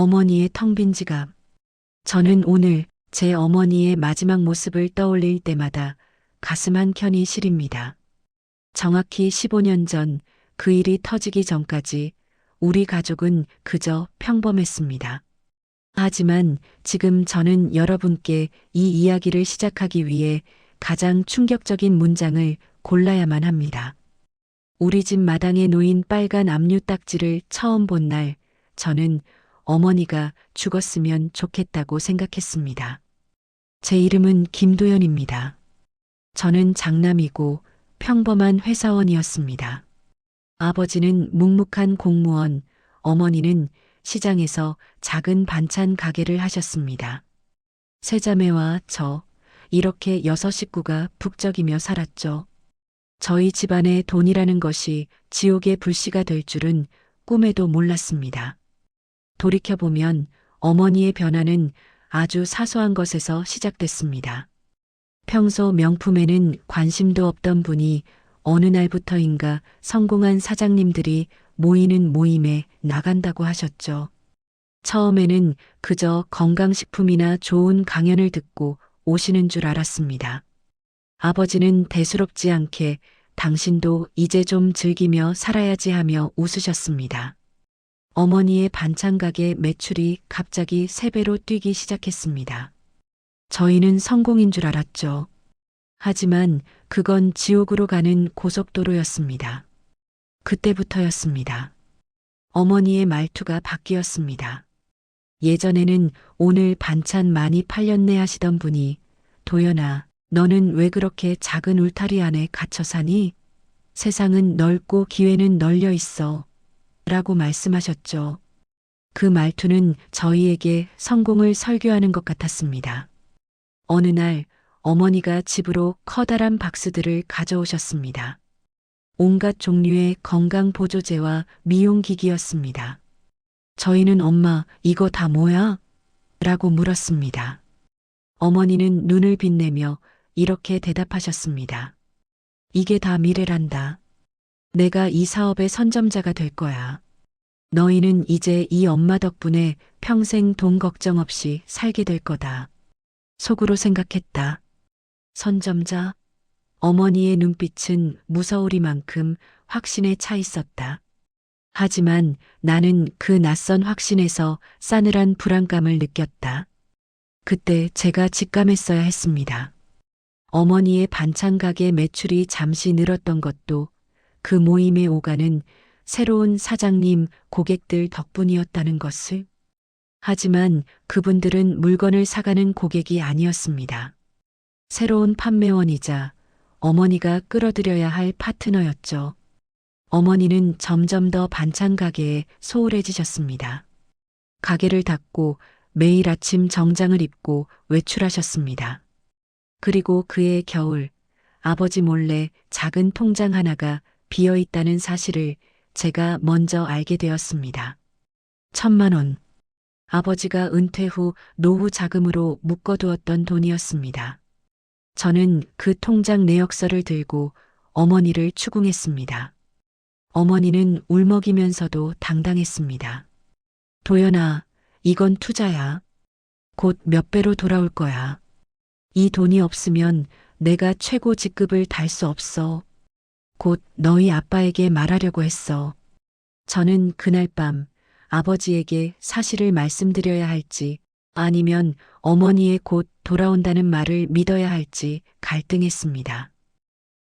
어머니의 텅 빈 지갑. 저는 오늘 제 어머니의 마지막 모습을 떠올릴 때마다 가슴 한켠이 시립니다. 정확히 15년 전 그 일이 터지기 전까지 우리 가족은 그저 평범했습니다. 하지만 지금 저는 여러분께 이 이야기를 시작하기 위해 가장 충격적인 문장을 골라야만 합니다. 우리 집 마당에 놓인 빨간 압류 딱지를 처음 본 날, 저는 어머니가 죽었으면 좋겠다고 생각했습니다. 제 이름은 김도연입니다. 저는 장남이고 평범한 회사원이었습니다. 아버지는 묵묵한 공무원, 어머니는 시장에서 작은 반찬 가게를 하셨습니다. 세자매와 저, 이렇게 6식구가 북적이며 살았죠. 저희 집안의 돈이라는 것이 지옥의 불씨가 될 줄은 꿈에도 몰랐습니다. 돌이켜보면 어머니의 변화는 아주 사소한 것에서 시작됐습니다. 평소 명품에는 관심도 없던 분이 어느 날부터인가 성공한 사장님들이 모이는 모임에 나간다고 하셨죠. 처음에는 그저 건강식품이나 좋은 강연을 듣고 오시는 줄 알았습니다. 아버지는 대수롭지 않게 당신도 이제 좀 즐기며 살아야지 하며 웃으셨습니다. 어머니의 반찬 가게 매출이 갑자기 3배로 뛰기 시작했습니다. 저희는 성공인 줄 알았죠. 하지만 그건 지옥으로 가는 고속도로였습니다. 그때부터였습니다. 어머니의 말투가 바뀌었습니다. 예전에는 오늘 반찬 많이 팔렸네 하시던 분이 도연아, 너는 왜 그렇게 작은 울타리 안에 갇혀 사니? 세상은 넓고 기회는 널려 있어. 라고 말씀하셨죠. 그 말투는 저희에게 성공을 설교하는 것 같았습니다. 어느 날 어머니가 집으로 커다란 박스들을 가져오셨습니다. 온갖 종류의 건강보조제와 미용기기였습니다. 저희는 엄마, 이거 다 뭐야? 라고 물었습니다. 어머니는 눈을 빛내며 이렇게 대답하셨습니다. 이게 다 미래란다. 내가 이 사업의 선점자가 될 거야. 너희는 이제 이 엄마 덕분에 평생 돈 걱정 없이 살게 될 거다. 속으로 생각했다. 선점자? 어머니의 눈빛은 무서우리만큼 확신에 차 있었다. 하지만 나는 그 낯선 확신에서 싸늘한 불안감을 느꼈다. 그때 제가 직감했어야 했습니다. 어머니의 반찬 가게 매출이 잠시 늘었던 것도 그 모임에 오가는 새로운 사장님, 고객들 덕분이었다는 것을. 하지만 그분들은 물건을 사가는 고객이 아니었습니다. 새로운 판매원이자 어머니가 끌어들여야 할 파트너였죠. 어머니는 점점 더 반찬 가게에 소홀해지셨습니다. 가게를 닫고 매일 아침 정장을 입고 외출하셨습니다. 그리고 그해 겨울, 아버지 몰래 작은 통장 하나가 비어 있다는 사실을 제가 먼저 알게 되었습니다. 1,000만 원. 아버지가 은퇴 후 노후 자금으로 묶어두었던 돈이었습니다. 저는 그 통장 내역서를 들고 어머니를 추궁했습니다. 어머니는 울먹이면서도 당당했습니다. 도연아, 이건 투자야. 곧 몇 배로 돌아올 거야. 이 돈이 없으면 내가 최고 직급을 달 수 없어. 곧 너희 아빠에게 말하려고 했어. 저는 그날 밤 아버지에게 사실을 말씀드려야 할지 아니면 어머니의 곧 돌아온다는 말을 믿어야 할지 갈등했습니다.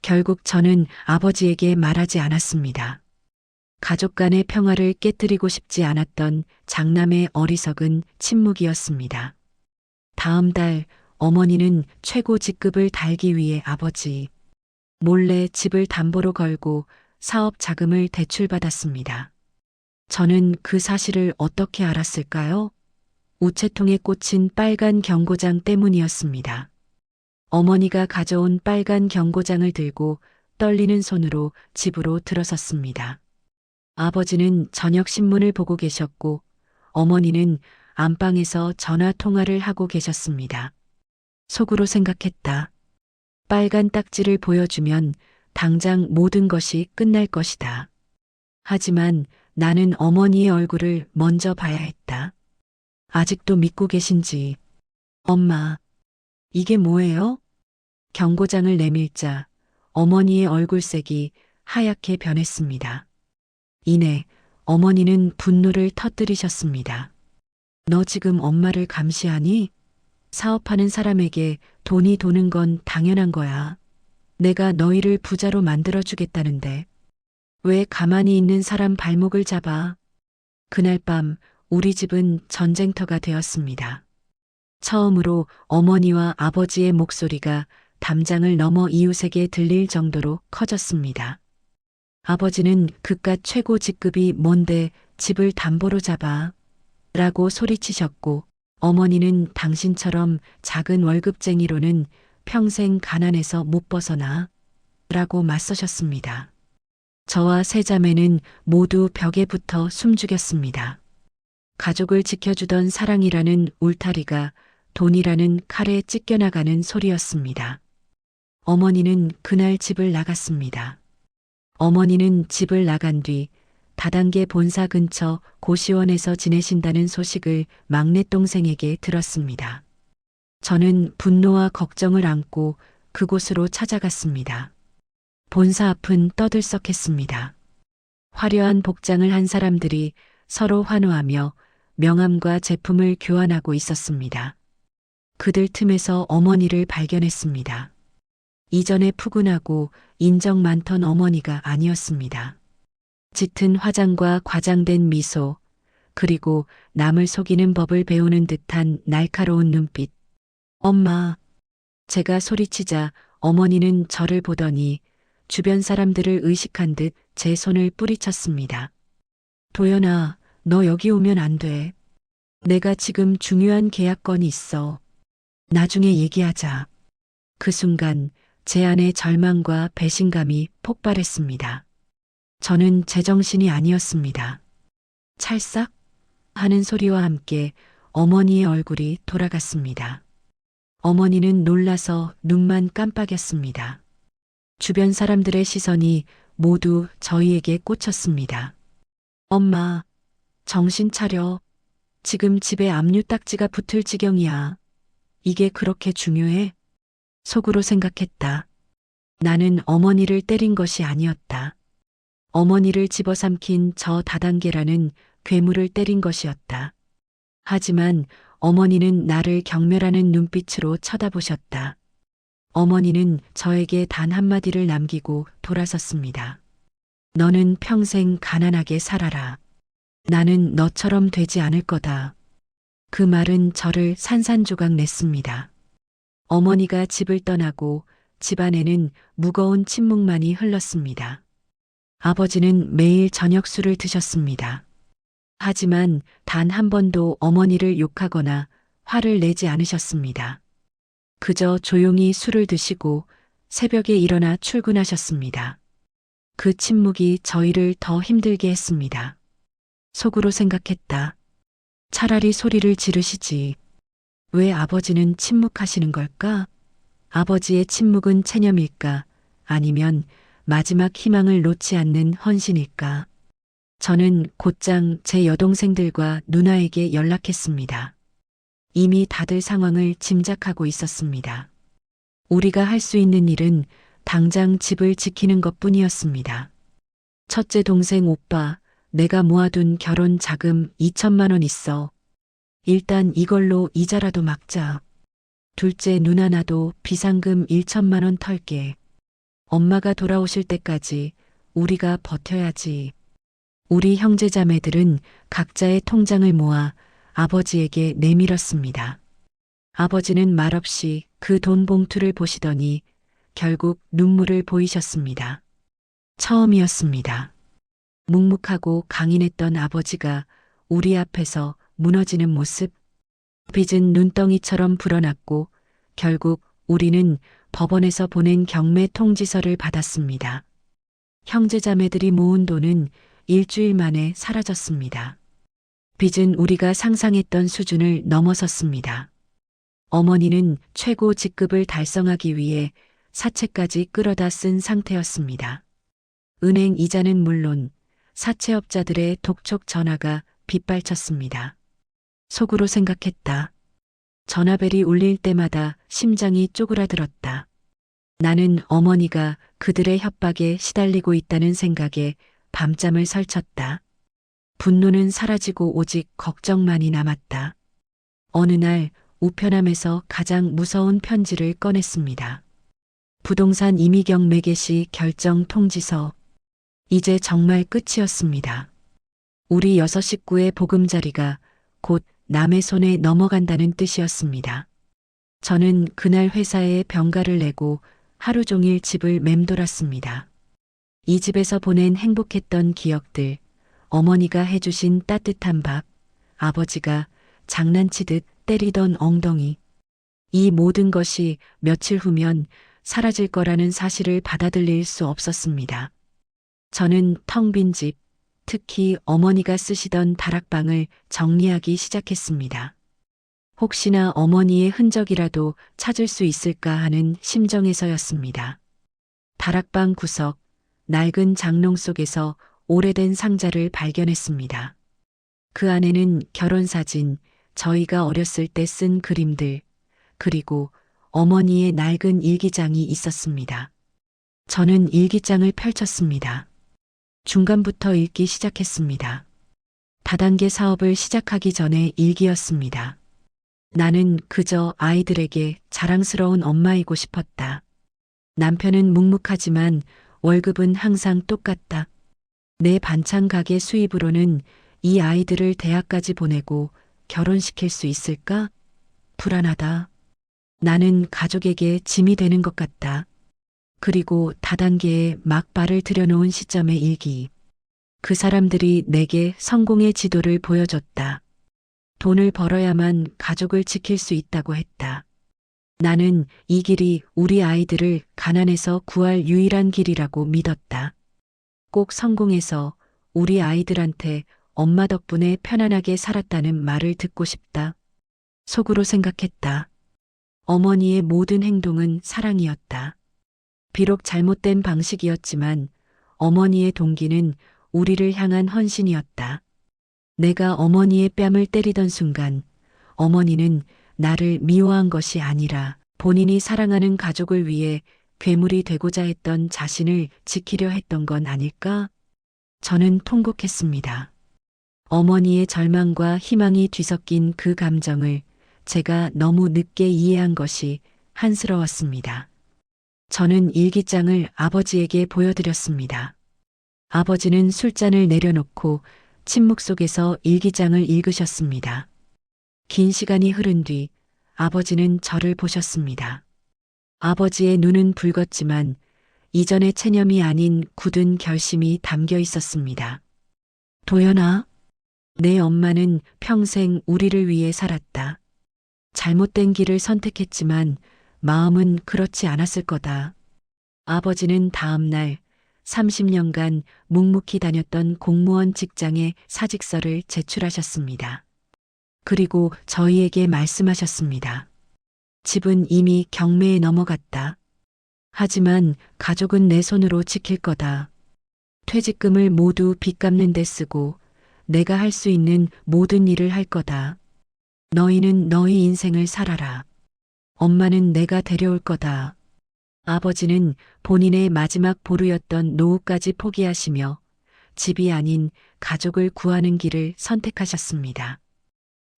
결국 저는 아버지에게 말하지 않았습니다. 가족 간의 평화를 깨뜨리고 싶지 않았던 장남의 어리석은 침묵이었습니다. 다음 달 어머니는 최고 직급을 달기 위해 아버지 몰래 집을 담보로 걸고 사업 자금을 대출받았습니다. 저는 그 사실을 어떻게 알았을까요? 우체통에 꽂힌 빨간 경고장 때문이었습니다. 어머니가 가져온 빨간 경고장을 들고 떨리는 손으로 집으로 들어섰습니다. 아버지는 저녁 신문을 보고 계셨고 어머니는 안방에서 전화 통화를 하고 계셨습니다. 속으로 생각했다. 빨간 딱지를 보여주면 당장 모든 것이 끝날 것이다. 하지만 나는 어머니의 얼굴을 먼저 봐야 했다. 아직도 믿고 계신지. 엄마, 이게 뭐예요? 경고장을 내밀자 어머니의 얼굴색이 하얗게 변했습니다. 이내 어머니는 분노를 터뜨리셨습니다. 너 지금 엄마를 감시하니? 사업하는 사람에게 돈이 도는 건 당연한 거야. 내가 너희를 부자로 만들어주겠다는데 왜 가만히 있는 사람 발목을 잡아? 그날 밤 우리 집은 전쟁터가 되었습니다. 처음으로 어머니와 아버지의 목소리가 담장을 넘어 이웃에게 들릴 정도로 커졌습니다. 아버지는 그깟 최고 직급이 뭔데 집을 담보로 잡아? 라고 소리치셨고 어머니는 당신처럼 작은 월급쟁이로는 평생 가난에서 못 벗어나 라고 맞서셨습니다. 저와 세 자매는 모두 벽에 붙어 숨죽였습니다. 가족을 지켜주던 사랑이라는 울타리가 돈이라는 칼에 찢겨나가는 소리였습니다. 어머니는 그날 집을 나갔습니다. 어머니는 집을 나간 뒤 다단계 본사 근처 고시원에서 지내신다는 소식을 막내 동생에게 들었습니다. 저는 분노와 걱정을 안고 그곳으로 찾아갔습니다. 본사 앞은 떠들썩했습니다. 화려한 복장을 한 사람들이 서로 환호하며 명함과 제품을 교환하고 있었습니다. 그들 틈에서 어머니를 발견했습니다. 이전에 푸근하고 인정 많던 어머니가 아니었습니다. 짙은 화장과 과장된 미소, 그리고 남을 속이는 법을 배우는 듯한 날카로운 눈빛. 엄마, 제가 소리치자 어머니는 저를 보더니 주변 사람들을 의식한 듯 제 손을 뿌리쳤습니다. 도연아, 너 여기 오면 안 돼. 내가 지금 중요한 계약건이 있어. 나중에 얘기하자. 그 순간 제 안에 절망과 배신감이 폭발했습니다. 저는 제정신이 아니었습니다. 찰싹 하는 소리와 함께 어머니의 얼굴이 돌아갔습니다. 어머니는 놀라서 눈만 깜빡였습니다. 주변 사람들의 시선이 모두 저희에게 꽂혔습니다. 엄마, 정신 차려. 지금 집에 압류 딱지가 붙을 지경이야. 이게 그렇게 중요해? 속으로 생각했다. 나는 어머니를 때린 것이 아니었다. 어머니를 집어삼킨 저 다단계라는 괴물을 때린 것이었다. 하지만 어머니는 나를 경멸하는 눈빛으로 쳐다보셨다. 어머니는 저에게 단 한마디를 남기고 돌아섰습니다. 너는 평생 가난하게 살아라. 나는 너처럼 되지 않을 거다. 그 말은 저를 산산조각 냈습니다. 어머니가 집을 떠나고 집안에는 무거운 침묵만이 흘렀습니다. 아버지는 매일 저녁 술을 드셨습니다. 하지만 단 한 번도 어머니를 욕하거나 화를 내지 않으셨습니다. 그저 조용히 술을 드시고 새벽에 일어나 출근하셨습니다. 그 침묵이 저희를 더 힘들게 했습니다. 속으로 생각했다. 차라리 소리를 지르시지. 왜 아버지는 침묵하시는 걸까? 아버지의 침묵은 체념일까? 아니면 마지막 희망을 놓지 않는 헌신일까? 저는 곧장 제 여동생들과 누나에게 연락했습니다. 이미 다들 상황을 짐작하고 있었습니다. 우리가 할 수 있는 일은 당장 집을 지키는 것뿐이었습니다. 첫째 동생 오빠, 내가 모아둔 결혼 자금 2천만 원 있어. 일단 이걸로 이자라도 막자. 둘째 누나 나도 비상금 1천만 원 털게. 엄마가 돌아오실 때까지 우리가 버텨야지. 우리 형제자매들은 각자의 통장을 모아 아버지에게 내밀었습니다. 아버지는 말없이 그 돈 봉투를 보시더니 결국 눈물을 보이셨습니다. 처음이었습니다. 묵묵하고 강인했던 아버지가 우리 앞에서 무너지는 모습. 빚은 눈덩이처럼 불어났고 결국 우리는 법원에서 보낸 경매 통지서를 받았습니다. 형제자매들이 모은 돈은 일주일 만에 사라졌습니다. 빚은 우리가 상상했던 수준을 넘어섰습니다. 어머니는 최고 직급을 달성하기 위해 사채까지 끌어다 쓴 상태였습니다. 은행 이자는 물론 사채업자들의 독촉 전화가 빗발쳤습니다. 속으로 생각했다. 전화벨이 울릴 때마다 심장이 쪼그라들었다. 나는 어머니가 그들의 협박에 시달리고 있다는 생각에 밤잠을 설쳤다. 분노는 사라지고 오직 걱정만이 남았다. 어느 날 우편함에서 가장 무서운 편지를 꺼냈습니다. 부동산 임의경 매개시 결정 통지서. 이제 정말 끝이었습니다. 우리 6식구의 보금자리가 곧 남의 손에 넘어간다는 뜻이었습니다. 저는 그날 회사에 병가를 내고 하루 종일 집을 맴돌았습니다. 이 집에서 보낸 행복했던 기억들, 어머니가 해주신 따뜻한 밥, 아버지가 장난치듯 때리던 엉덩이. 이 모든 것이 며칠 후면 사라질 거라는 사실을 받아들일 수 없었습니다. 저는 텅 빈 집, 특히 어머니가 쓰시던 다락방을 정리하기 시작했습니다. 혹시나 어머니의 흔적이라도 찾을 수 있을까 하는 심정에서였습니다. 다락방 구석, 낡은 장롱 속에서 오래된 상자를 발견했습니다. 그 안에는 결혼사진, 저희가 어렸을 때 쓴 그림들, 그리고 어머니의 낡은 일기장이 있었습니다. 저는 일기장을 펼쳤습니다. 중간부터 읽기 시작했습니다. 다단계 사업을 시작하기 전에 일기였습니다. 나는 그저 아이들에게 자랑스러운 엄마이고 싶었다. 남편은 묵묵하지만 월급은 항상 똑같다. 내 반찬 가게 수입으로는 이 아이들을 대학까지 보내고 결혼시킬 수 있을까? 불안하다. 나는 가족에게 짐이 되는 것 같다. 그리고 다단계에 막 발을 들여놓은 시점의 일기. 그 사람들이 내게 성공의 지도를 보여줬다. 돈을 벌어야만 가족을 지킬 수 있다고 했다. 나는 이 길이 우리 아이들을 가난에서 구할 유일한 길이라고 믿었다. 꼭 성공해서 우리 아이들한테 엄마 덕분에 편안하게 살았다는 말을 듣고 싶다. 속으로 생각했다. 어머니의 모든 행동은 사랑이었다. 비록 잘못된 방식이었지만 어머니의 동기는 우리를 향한 헌신이었다. 내가 어머니의 뺨을 때리던 순간 어머니는 나를 미워한 것이 아니라 본인이 사랑하는 가족을 위해 괴물이 되고자 했던 자신을 지키려 했던 건 아닐까? 저는 통곡했습니다. 어머니의 절망과 희망이 뒤섞인 그 감정을 제가 너무 늦게 이해한 것이 한스러웠습니다. 저는 일기장을 아버지에게 보여드렸습니다. 아버지는 술잔을 내려놓고 침묵 속에서 일기장을 읽으셨습니다. 긴 시간이 흐른 뒤 아버지는 저를 보셨습니다. 아버지의 눈은 붉었지만 이전의 체념이 아닌 굳은 결심이 담겨 있었습니다. 도연아, 내 엄마는 평생 우리를 위해 살았다. 잘못된 길을 선택했지만 마음은 그렇지 않았을 거다. 아버지는 다음 날 30년간 묵묵히 다녔던 공무원 직장의 사직서를 제출하셨습니다. 그리고 저희에게 말씀하셨습니다. 집은 이미 경매에 넘어갔다. 하지만 가족은 내 손으로 지킬 거다. 퇴직금을 모두 빚 갚는 데 쓰고 내가 할 수 있는 모든 일을 할 거다. 너희는 너희 인생을 살아라. 엄마는 내가 데려올 거다. 아버지는 본인의 마지막 보루였던 노후까지 포기하시며 집이 아닌 가족을 구하는 길을 선택하셨습니다.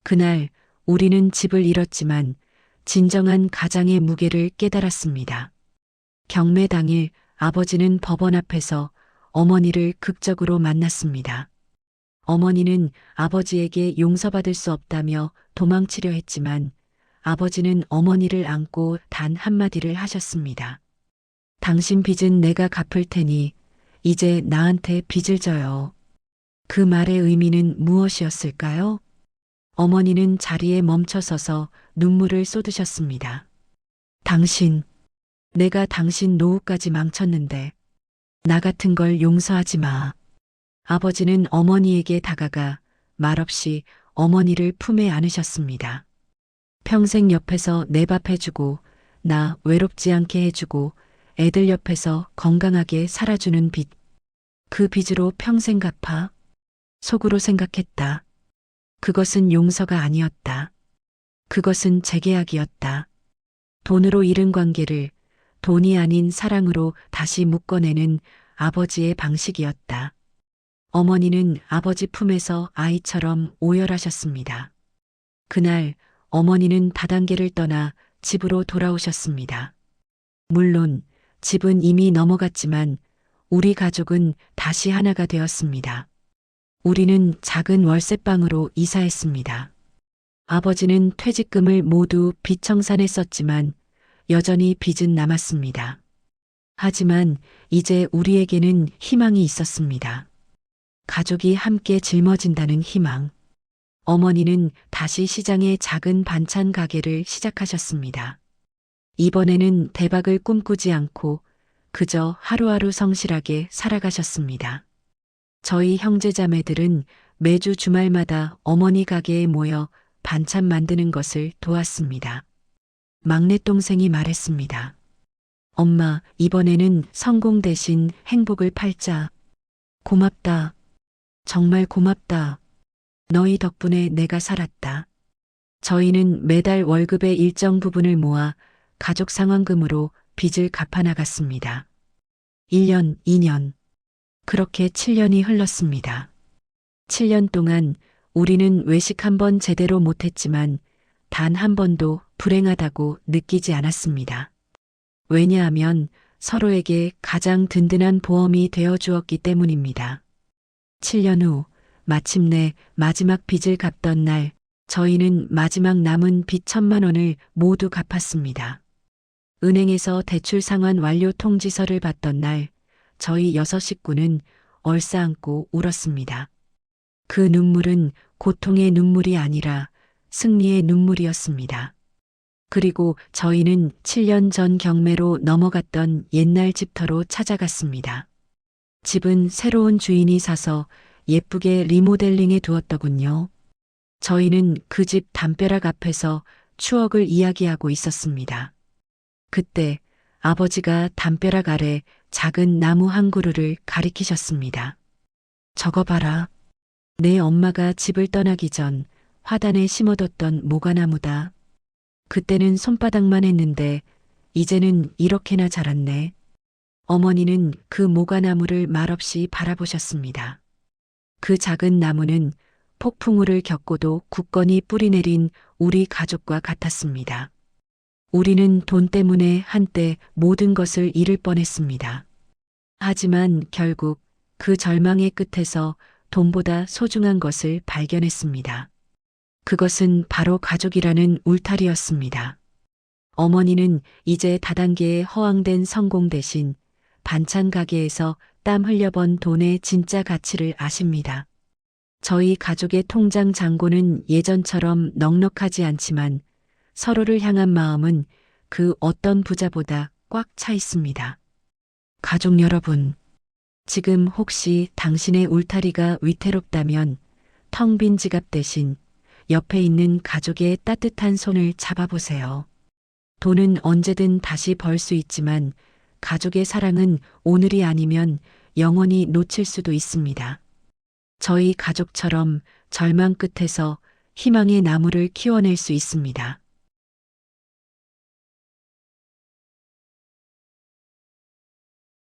그날 우리는 집을 잃었지만 진정한 가장의 무게를 깨달았습니다. 경매 당일 아버지는 법원 앞에서 어머니를 극적으로 만났습니다. 어머니는 아버지에게 용서받을 수 없다며 도망치려 했지만 아버지는 어머니를 안고 단 한마디를 하셨습니다. 당신 빚은 내가 갚을 테니 이제 나한테 빚을 져요. 그 말의 의미는 무엇이었을까요? 어머니는 자리에 멈춰서서 눈물을 쏟으셨습니다. 당신, 내가 당신 노후까지 망쳤는데 나 같은 걸 용서하지 마. 아버지는 어머니에게 다가가 말없이 어머니를 품에 안으셨습니다. 평생 옆에서 내 밥 해주고 나 외롭지 않게 해주고 애들 옆에서 건강하게 살아주는 빚. 그 빚으로 평생 갚아. 속으로 생각했다. 그것은 용서가 아니었다. 그것은 재계약이었다. 돈으로 잃은 관계를 돈이 아닌 사랑으로 다시 묶어내는 아버지의 방식이었다. 어머니는 아버지 품에서 아이처럼 오열하셨습니다. 그날 어머니는 다단계를 떠나 집으로 돌아오셨습니다. 물론 집은 이미 넘어갔지만 우리 가족은 다시 하나가 되었습니다. 우리는 작은 월세방으로 이사했습니다. 아버지는 퇴직금을 모두 빚 청산에 썼지만 여전히 빚은 남았습니다. 하지만 이제 우리에게는 희망이 있었습니다. 가족이 함께 짊어진다는 희망. 어머니는 다시 시장에 작은 반찬 가게를 시작하셨습니다. 이번에는 대박을 꿈꾸지 않고 그저 하루하루 성실하게 살아가셨습니다. 저희 형제자매들은 매주 주말마다 어머니 가게에 모여 반찬 만드는 것을 도왔습니다. 막내 동생이 말했습니다. 엄마, 이번에는 성공 대신 행복을 팔자. 고맙다. 정말 고맙다. 너희 덕분에 내가 살았다. 저희는 매달 월급의 일정 부분을 모아 가족 상환금으로 빚을 갚아나갔습니다. 1년, 2년. 그렇게 7년이 흘렀습니다. 7년 동안 우리는 외식 한 번 제대로 못했지만 단 한 번도 불행하다고 느끼지 않았습니다. 왜냐하면 서로에게 가장 든든한 보험이 되어 주었기 때문입니다. 7년 후 마침내 마지막 빚을 갚던 날 저희는 마지막 남은 빚 1,000만 원을 모두 갚았습니다. 은행에서 대출 상환 완료 통지서를 받던 날 저희 6 식구는 얼싸안고 울었습니다. 그 눈물은 고통의 눈물이 아니라 승리의 눈물이었습니다. 그리고 저희는 7년 전 경매로 넘어갔던 옛날 집터로 찾아갔습니다. 집은 새로운 주인이 사서 예쁘게 리모델링해 두었더군요. 저희는 그 집 담벼락 앞에서 추억을 이야기하고 있었습니다. 그때 아버지가 담벼락 아래 작은 나무 한 그루를 가리키셨습니다. 저거 봐라. 내 엄마가 집을 떠나기 전 화단에 심어뒀던 모과나무다. 그때는 손바닥만 했는데 이제는 이렇게나 자랐네. 어머니는 그 모과나무를 말없이 바라보셨습니다. 그 작은 나무는 폭풍우를 겪고도 굳건히 뿌리내린 우리 가족과 같았습니다. 우리는 돈 때문에 한때 모든 것을 잃을 뻔했습니다. 하지만 결국 그 절망의 끝에서 돈보다 소중한 것을 발견했습니다. 그것은 바로 가족이라는 울타리였습니다. 어머니는 이제 다단계의 허황된 성공 대신 반찬 가게에서 땀 흘려번 돈의 진짜 가치를 아십니다. 저희 가족의 통장 잔고는 예전처럼 넉넉하지 않지만 서로를 향한 마음은 그 어떤 부자보다 꽉 차 있습니다. 가족 여러분, 지금 혹시 당신의 울타리가 위태롭다면 텅 빈 지갑 대신 옆에 있는 가족의 따뜻한 손을 잡아보세요. 돈은 언제든 다시 벌 수 있지만 가족의 사랑은 오늘이 아니면 영원히 놓칠 수도 있습니다. 저희 가족처럼 절망 끝에서 희망의 나무를 키워낼 수 있습니다.